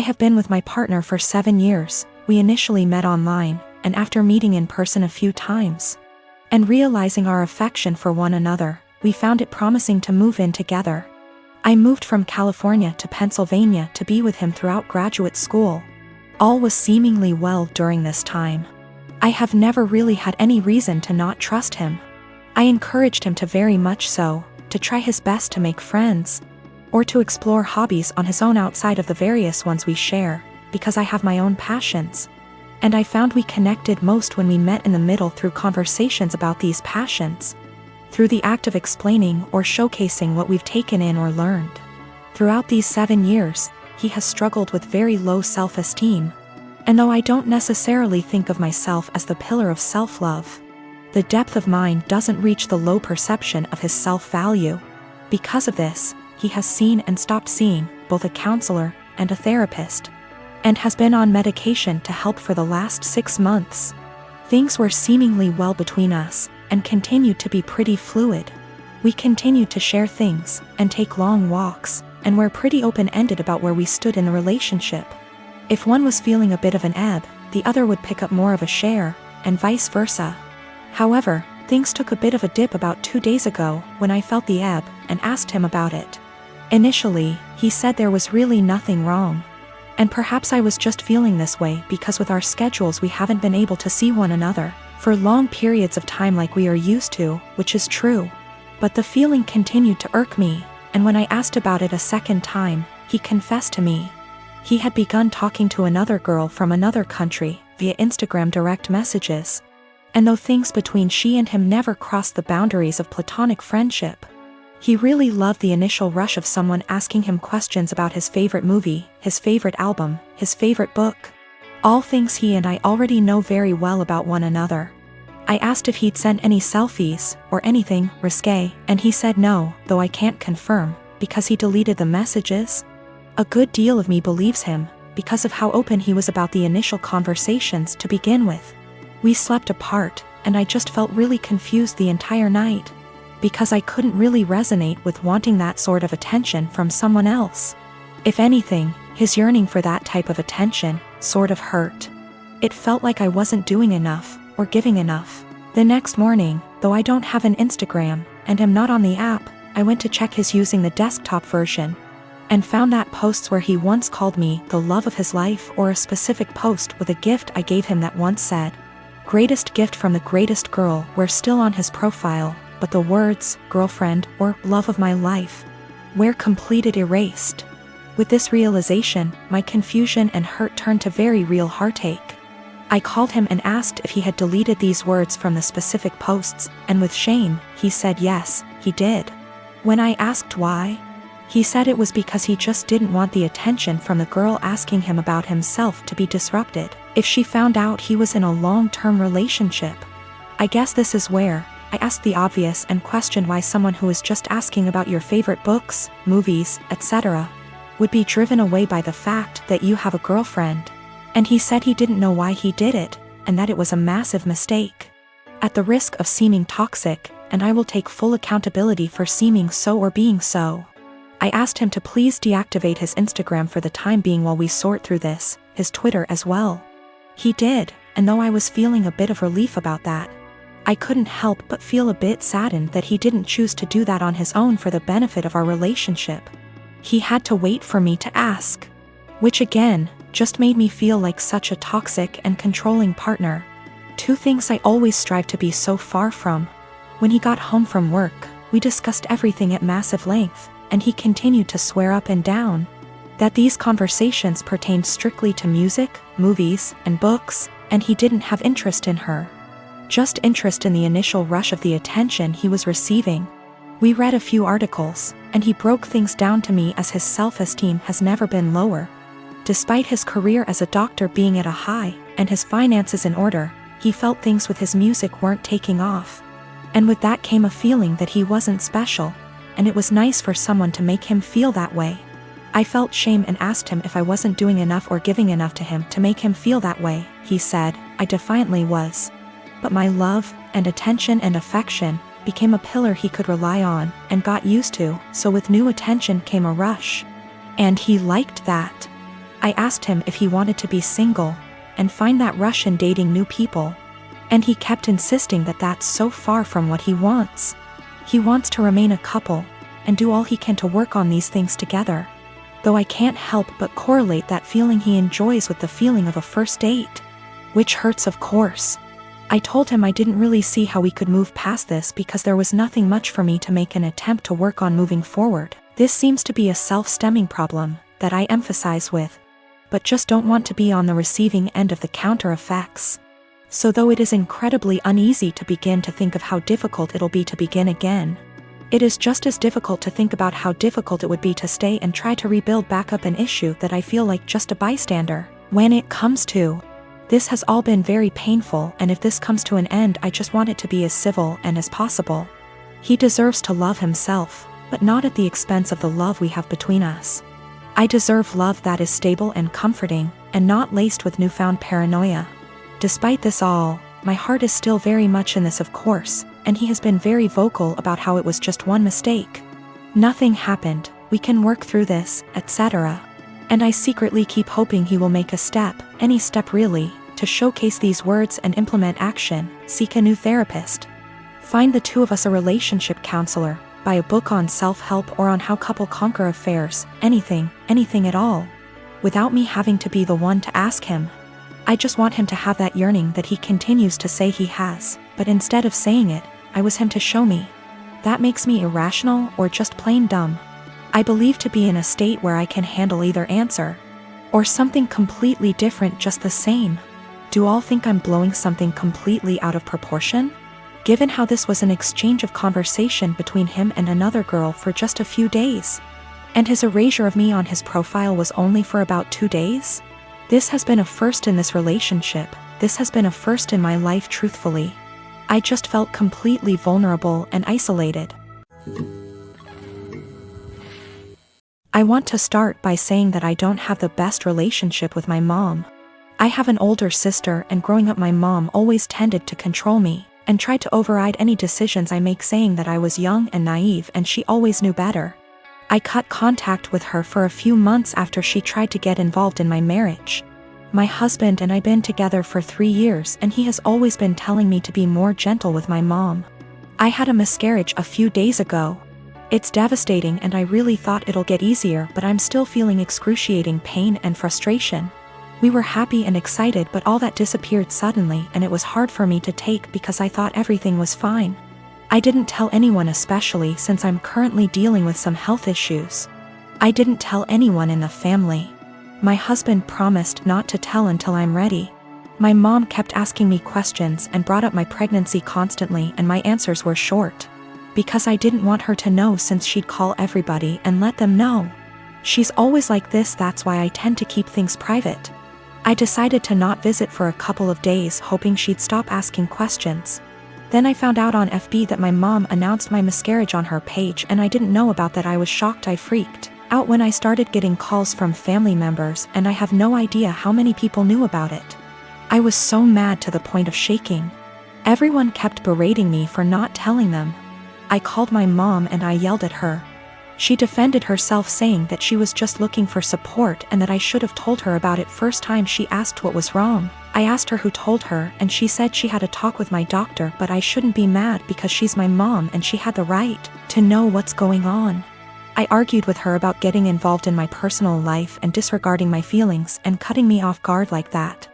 I have been with my partner for 7 years. We initially met online, and after meeting in person a few times and realizing our affection for one another, we found it promising to move in together. I moved from California to Pennsylvania to be with him throughout graduate school. All was seemingly well during this time. I have never really had any reason to not trust him. I encouraged him to very much so, to try his best to make friends, or to explore hobbies on his own outside of the various ones we share, because I have my own passions. And I found we connected most when we met in the middle through conversations about these passions, through the act of explaining or showcasing what we've taken in or learned. Throughout these 7 years, he has struggled with very low self-esteem. And though I don't necessarily think of myself as the pillar of self-love, the depth of mine doesn't reach the low perception of his self-value. Because of this, he has seen and stopped seeing both a counselor and a therapist, and has been on medication to help for the last 6 months. Things were seemingly well between us, and continued to be pretty fluid. We continued to share things, and take long walks, and were pretty open-ended about where we stood in the relationship. If one was feeling a bit of an ebb, the other would pick up more of a share, and vice versa. However, things took a bit of a dip about 2 days ago when I felt the ebb and asked him about it. Initially, he said there was really nothing wrong. And perhaps I was just feeling this way because with our schedules we haven't been able to see one another for long periods of time like we are used to, which is true. But the feeling continued to irk me, and when I asked about it a second time, he confessed to me he had begun talking to another girl from another country via Instagram direct messages. And though things between she and him never crossed the boundaries of platonic friendship, he really loved the initial rush of someone asking him questions about his favorite movie, his favorite album, his favorite book. All things he and I already know very well about one another. I asked if he'd sent any selfies, or anything risque, and he said no, though I can't confirm, because he deleted the messages. A good deal of me believes him, because of how open he was about the initial conversations to begin with. We slept apart, and I just felt really confused the entire night, because I couldn't really resonate with wanting that sort of attention from someone else. If anything, his yearning for that type of attention sort of hurt. It felt like I wasn't doing enough, or giving enough. The next morning, though I don't have an Instagram, and am not on the app, I went to check his using the desktop version, and found that posts where he once called me the love of his life, or a specific post with a gift I gave him that once said, "Greatest gift from the greatest girl," were still on his profile, but the words, girlfriend, or love of my life, were completed erased. With this realization, my confusion and hurt turned to very real heartache. I called him and asked if he had deleted these words from the specific posts, and with shame, he said yes, he did. When I asked why, he said it was because he just didn't want the attention from the girl asking him about himself to be disrupted if she found out he was in a long-term relationship. I guess this is where I asked the obvious and questioned why someone who is just asking about your favorite books, movies, etc., would be driven away by the fact that you have a girlfriend. And he said he didn't know why he did it, and that it was a massive mistake. At the risk of seeming toxic, and I will take full accountability for seeming so or being so, I asked him to please deactivate his Instagram for the time being while we sort through this, his Twitter as well. He did, and though I was feeling a bit of relief about that, I couldn't help but feel a bit saddened that he didn't choose to do that on his own for the benefit of our relationship. He had to wait for me to ask, which again, just made me feel like such a toxic and controlling partner. 2 things I always strive to be so far from. When he got home from work, we discussed everything at massive length, and he continued to swear up and down that these conversations pertained strictly to music, movies, and books, and he didn't have interest in her. Just interest in the initial rush of the attention he was receiving. We read a few articles, and he broke things down to me as his self-esteem has never been lower. Despite his career as a doctor being at a high, and his finances in order, he felt things with his music weren't taking off. And with that came a feeling that he wasn't special, and it was nice for someone to make him feel that way. I felt shame and asked him if I wasn't doing enough or giving enough to him to make him feel that way. He said, I defiantly was. But my love, and attention and affection, became a pillar he could rely on, and got used to, so with new attention came a rush. And he liked that. I asked him if he wanted to be single and find that rush in dating new people. And he kept insisting that that's so far from what he wants. He wants to remain a couple and do all he can to work on these things together. Though I can't help but correlate that feeling he enjoys with the feeling of a first date. Which hurts, of course. I told him I didn't really see how we could move past this because there was nothing much for me to make an attempt to work on moving forward. This seems to be a self-stemming problem that I emphasize with, but just don't want to be on the receiving end of the counter effects. So though it is incredibly uneasy to begin to think of how difficult it'll be to begin again, it is just as difficult to think about how difficult it would be to stay and try to rebuild back up an issue that I feel like just a bystander. When it comes to, this has all been very painful, and if this comes to an end, I just want it to be as civil and as possible. He deserves to love himself, but not at the expense of the love we have between us. I deserve love that is stable and comforting, and not laced with newfound paranoia. Despite this all, my heart is still very much in this, of course, and he has been very vocal about how it was just one mistake. Nothing happened, we can work through this, etc. And I secretly keep hoping he will make a step, any step really, to showcase these words and implement action, seek a new therapist. Find the two of us a relationship counselor, buy a book on self-help or on how couple conquer affairs, anything at all. Without me having to be the one to ask him. I just want him to have that yearning that he continues to say he has, but instead of saying it, I was him to show me. That makes me irrational or just plain dumb. I believe to be in a state where I can handle either answer, or something completely different just the same. Do all think I'm blowing something completely out of proportion? Given how this was an exchange of conversation between him and another girl for just a few days, and his erasure of me on his profile was only for about 2 days? This has been a first in this relationship, this has been a first in my life, truthfully. I just felt completely vulnerable and isolated. I want to start by saying that I don't have the best relationship with my mom. I have an older sister, and growing up my mom always tended to control me and tried to override any decisions I make, saying that I was young and naive and she always knew better. I cut contact with her for a few months after she tried to get involved in my marriage. My husband and I been together for 3 years, and he has always been telling me to be more gentle with my mom. I had a miscarriage a few days ago. It's devastating and I really thought it'll get easier, but I'm still feeling excruciating pain and frustration. We were happy and excited, but all that disappeared suddenly, and it was hard for me to take because I thought everything was fine. I didn't tell anyone, especially since I'm currently dealing with some health issues. I didn't tell anyone in the family. My husband promised not to tell until I'm ready. My mom kept asking me questions and brought up my pregnancy constantly, and my answers were short. Because I didn't want her to know, since she'd call everybody and let them know. She's always like this, that's why I tend to keep things private. I decided to not visit for a couple of days, hoping she'd stop asking questions. Then I found out on FB that my mom announced my miscarriage on her page, and I didn't know about that. I was shocked. I freaked out when I started getting calls from family members, and I have no idea how many people knew about it. I was so mad to the point of shaking. Everyone kept berating me for not telling them. I called my mom and I yelled at her. She defended herself, saying that she was just looking for support and that I should have told her about it first time she asked what was wrong. I asked her who told her, and she said she had a talk with my doctor, but I shouldn't be mad because she's my mom and she had the right to know what's going on. I argued with her about getting involved in my personal life and disregarding my feelings and cutting me off guard like that.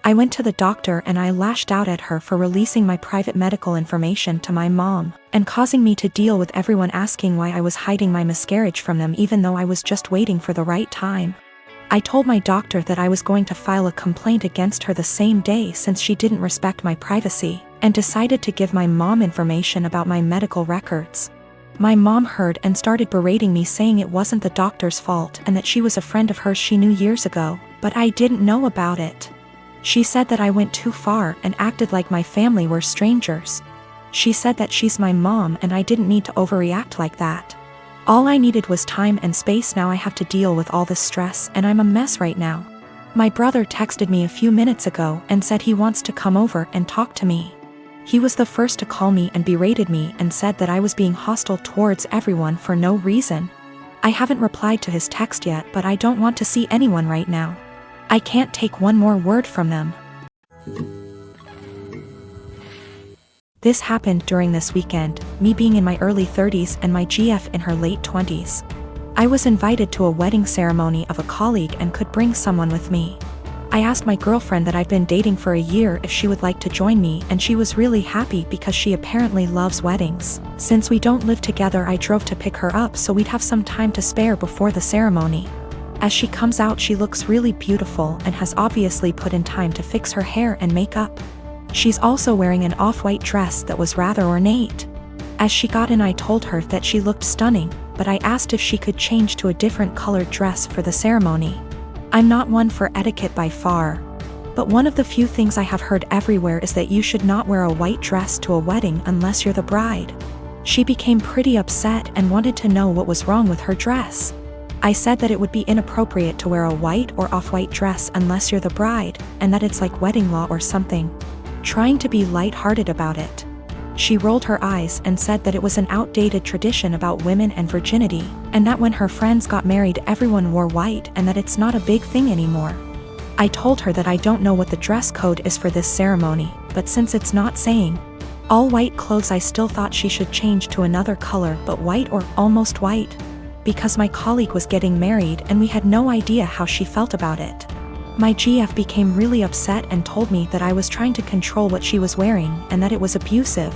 I went to the doctor and I lashed out at her for releasing my private medical information to my mom and causing me to deal with everyone asking why I was hiding my miscarriage from them, even though I was just waiting for the right time. I told my doctor that I was going to file a complaint against her the same day, since she didn't respect my privacy, and decided to give my mom information about my medical records. My mom heard and started berating me, saying it wasn't the doctor's fault and that she was a friend of hers she knew years ago, but I didn't know about it. She said that I went too far and acted like my family were strangers. She said that she's my mom and I didn't need to overreact like that. All I needed was time and space. Now I have to deal with all this stress and I'm a mess right now. My brother texted me a few minutes ago and said he wants to come over and talk to me. He was the first to call me and berated me and said that I was being hostile towards everyone for no reason. I haven't replied to his text yet, but I don't want to see anyone right now. I can't take one more word from them. This happened during this weekend, me being in my early 30s and my GF in her late 20s. I was invited to a wedding ceremony of a colleague and could bring someone with me. I asked my girlfriend that I've been dating for a year if she would like to join me, and she was really happy because she apparently loves weddings. Since we don't live together, I drove to pick her up so we'd have some time to spare before the ceremony. As she comes out, she looks really beautiful and has obviously put in time to fix her hair and makeup. She's also wearing an off-white dress that was rather ornate. As she got in, I told her that she looked stunning, but I asked if she could change to a different colored dress for the ceremony. I'm not one for etiquette by far, but one of the few things I have heard everywhere is that you should not wear a white dress to a wedding unless you're the bride. She became pretty upset and wanted to know what was wrong with her dress. I said that it would be inappropriate to wear a white or off-white dress unless you're the bride, and that it's like wedding law or something. Trying to be light-hearted about it. She rolled her eyes and said that it was an outdated tradition about women and virginity, and that when her friends got married everyone wore white and that it's not a big thing anymore. I told her that I don't know what the dress code is for this ceremony, but since it's not saying all white clothes, I still thought she should change to another color, but white or almost white, because my colleague was getting married and we had no idea how she felt about it. My GF became really upset and told me that I was trying to control what she was wearing and that it was abusive,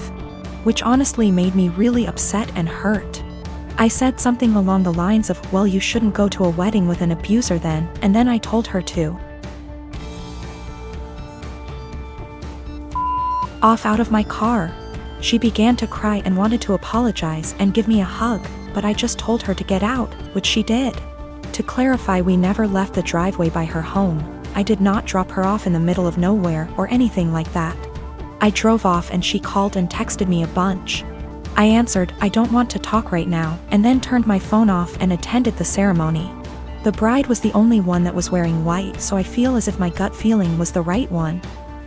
which honestly made me really upset and hurt. I said something along the lines of, well, you shouldn't go to a wedding with an abuser then, and then I told her to off out of my car. She began to cry and wanted to apologize and give me a hug, but I just told her to get out, which she did. To clarify, we never left the driveway by her home. I did not drop her off in the middle of nowhere or anything like that. I drove off and she called and texted me a bunch. I answered, I don't want to talk right now, and then turned my phone off and attended the ceremony. The bride was the only one that was wearing white, so I feel as if my gut feeling was the right one.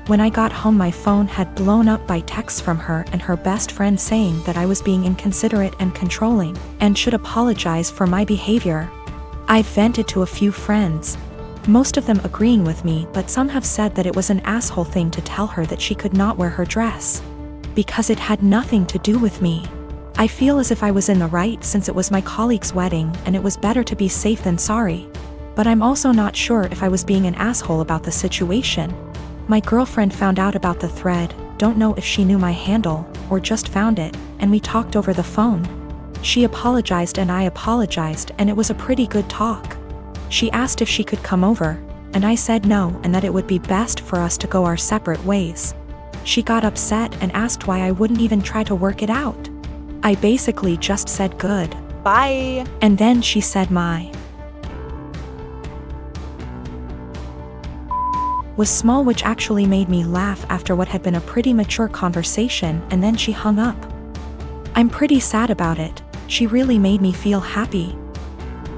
When I got home, my phone had blown up by texts from her and her best friend saying that I was being inconsiderate and controlling, and should apologize for my behavior. I've vented to a few friends, most of them agreeing with me, but some have said that it was an asshole thing to tell her that she could not wear her dress, because it had nothing to do with me. I feel as if I was in the right since it was my colleague's wedding and it was better to be safe than sorry. But I'm also not sure if I was being an asshole about the situation. My girlfriend found out about the thread, don't know if she knew my handle, or just found it, and we talked over the phone. She apologized and I apologized, and it was a pretty good talk. She asked if she could come over, and I said no and that it would be best for us to go our separate ways. She got upset and asked why I wouldn't even try to work it out. I basically just said good. Bye. And then she said my was small, which actually made me laugh after what had been a pretty mature conversation, and then she hung up. I'm pretty sad about it. She really made me feel happy.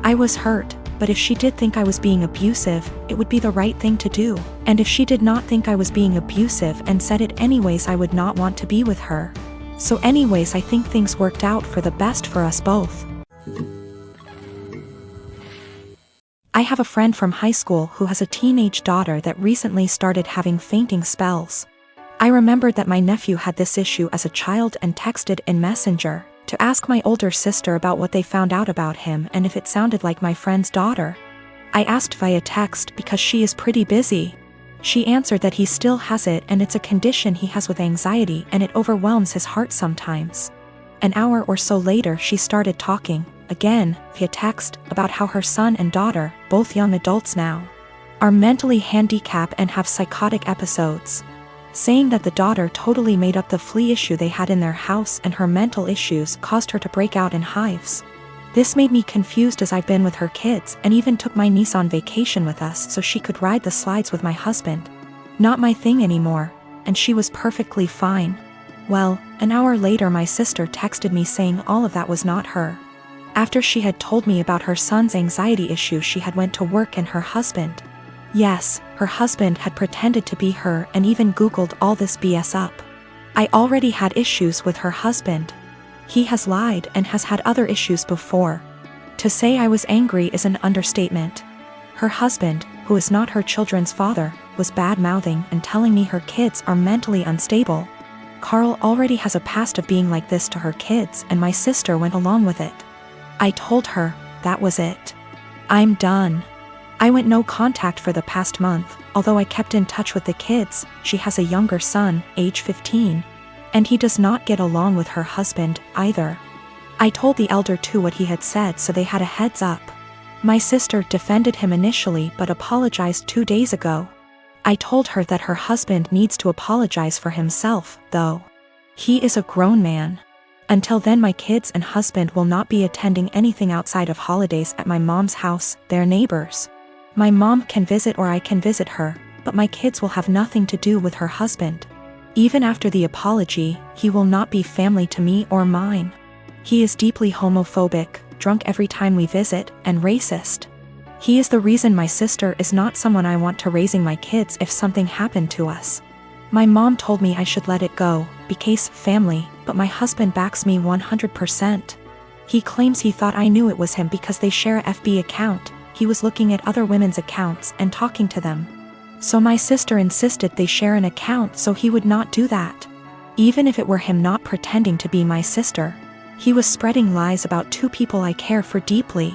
I was hurt, but if she did think I was being abusive, it would be the right thing to do. And if she did not think I was being abusive and said it anyways, I would not want to be with her. So anyways, I think things worked out for the best for us both. I have a friend from high school who has a teenage daughter that recently started having fainting spells. I remembered that my nephew had this issue as a child and texted in Messenger to ask my older sister about what they found out about him and if it sounded like my friend's daughter. I asked via text because she is pretty busy. She answered that he still has it and it's a condition he has with anxiety and it overwhelms his heart sometimes. An hour or so later, she started talking, again, via text, about how her son and daughter, both young adults now, are mentally handicapped and have psychotic episodes, saying that the daughter totally made up the flea issue they had in their house and her mental issues caused her to break out in hives. This made me confused as I've been with her kids and even took my niece on vacation with us so she could ride the slides with my husband. Not my thing anymore, and she was perfectly fine. Well, an hour later my sister texted me saying all of that was not her. After she had told me about her son's anxiety issue, she had went to work and her husband. Yes, her husband had pretended to be her and even Googled all this BS up. I already had issues with her husband. He has lied and has had other issues before. To say I was angry is an understatement. Her husband, who is not her children's father, was bad-mouthing and telling me her kids are mentally unstable. Carl already has a past of being like this to her kids, and my sister went along with it. I told her, that was it. I'm done. I went no contact for the past month, although I kept in touch with the kids. She has a younger son, age 15. And he does not get along with her husband, either. I told the elder too what he had said, so they had a heads up. My sister defended him initially but apologized 2 days ago. I told her that her husband needs to apologize for himself, though. He is a grown man. Until then, my kids and husband will not be attending anything outside of holidays at my mom's house, their neighbors. My mom can visit or I can visit her, but my kids will have nothing to do with her husband. Even after the apology, he will not be family to me or mine. He is deeply homophobic, drunk every time we visit, and racist. He is the reason my sister is not someone I want to raising my kids if something happened to us. My mom told me I should let it go, because family, but my husband backs me 100%. He claims he thought I knew it was him because they share a FB account. He was looking at other women's accounts and talking to them. So my sister insisted they share an account so he would not do that. Even if it were him not pretending to be my sister. He was spreading lies about 2 people I care for deeply.